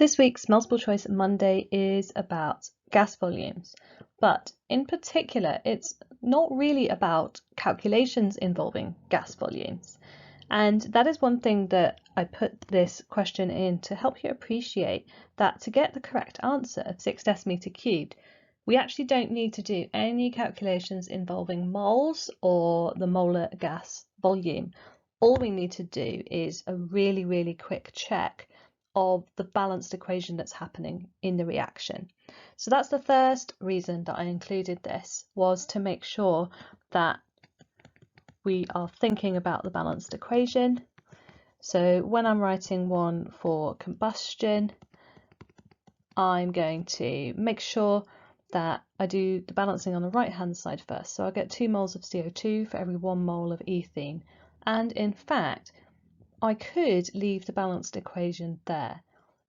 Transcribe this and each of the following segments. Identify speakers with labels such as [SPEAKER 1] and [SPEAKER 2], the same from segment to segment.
[SPEAKER 1] This week's Multiple Choice Monday is about gas volumes, but in particular, it's not really about calculations involving gas volumes. And that is one thing that I put this question in to help you appreciate that to get the correct answer of 6 decimeter cubed, we actually don't need to do any calculations involving moles or the molar gas volume. All we need to do is a really quick check of the balanced equation that's happening in the reaction. So that's the first reason that I included this, was to make sure that we are thinking about the balanced equation. So when I'm writing one for combustion, I'm going to make sure that I do the balancing on the right hand side first. So I'll get 2 moles of CO2 for every 1 mole of ethene. And in fact, I could leave the balanced equation there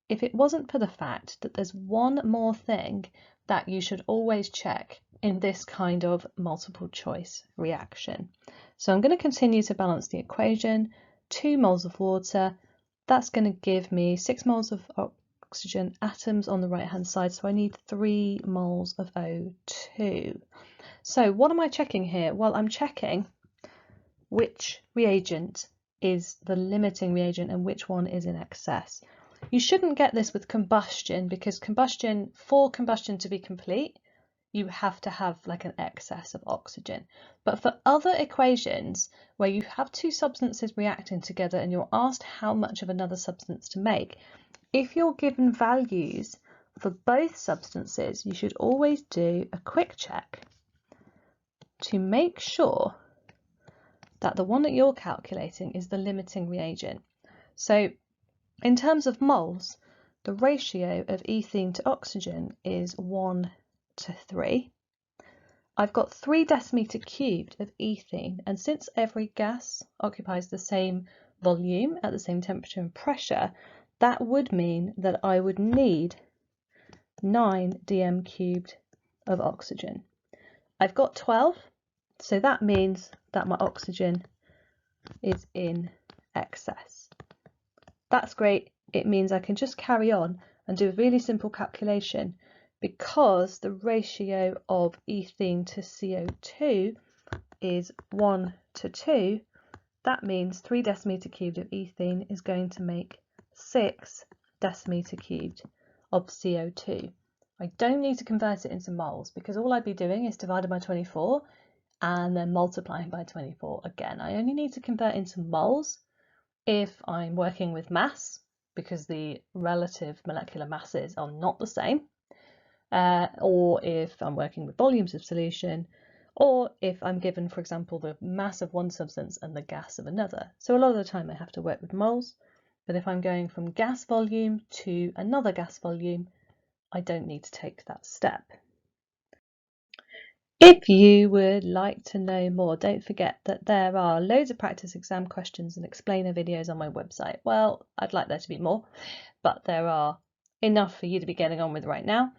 [SPEAKER 1] if it wasn't for the fact that there's one more thing that you should always check in this kind of multiple choice reaction. So I'm going to continue to balance the equation. 2 moles of water, that's going to give me 6 moles of oxygen atoms on the right hand side, so I need 3 moles of O2. So what am I checking here? Well, I'm checking which reagent is the limiting reagent and which one is in excess. You shouldn't get this with combustion, because for combustion to be complete, you have to have like an excess of oxygen. But for other equations where you have 2 substances reacting together and you're asked how much of another substance to make, if you're given values for both substances, you should always do a quick check to make sure that the one that you're calculating is the limiting reagent. So in terms of moles, the ratio of ethene to oxygen is 1 to 3. I've got 3 decimeter cubed of ethene, and since every gas occupies the same volume at the same temperature and pressure, that would mean that I would need 9 dm cubed of oxygen. I've got 12, so that means that my oxygen is in excess. That's great. It means I can just carry on and do a really simple calculation, because the ratio of ethene to CO2 is 1 to 2. That means 3 decimeter cubed of ethene is going to make 6 decimeter cubed of CO2. I don't need to convert it into moles, because all I'd be doing is dividing by 24 and then multiplying by 24 again. I only need to convert into moles if I'm working with mass, because the relative molecular masses are not the same, or if I'm working with volumes of solution, or if I'm given, for example, the mass of one substance and the gas of another. So a lot of the time I have to work with moles, but if I'm going from gas volume to another gas volume, I don't need to take that step. If you would like to know more, don't forget that there are loads of practice exam questions and explainer videos on my website. Well, I'd like there to be more, but there are enough for you to be getting on with right now.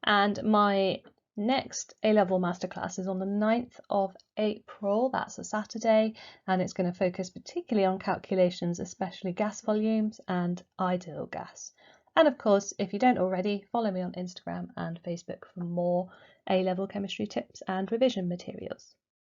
[SPEAKER 1] And my next A-level masterclass is on the 9th of April. That's a Saturday, and it's going to focus particularly on calculations, especially gas volumes and ideal gas. And of course, if you don't already, follow me on Instagram and Facebook for more A-level chemistry tips and revision materials.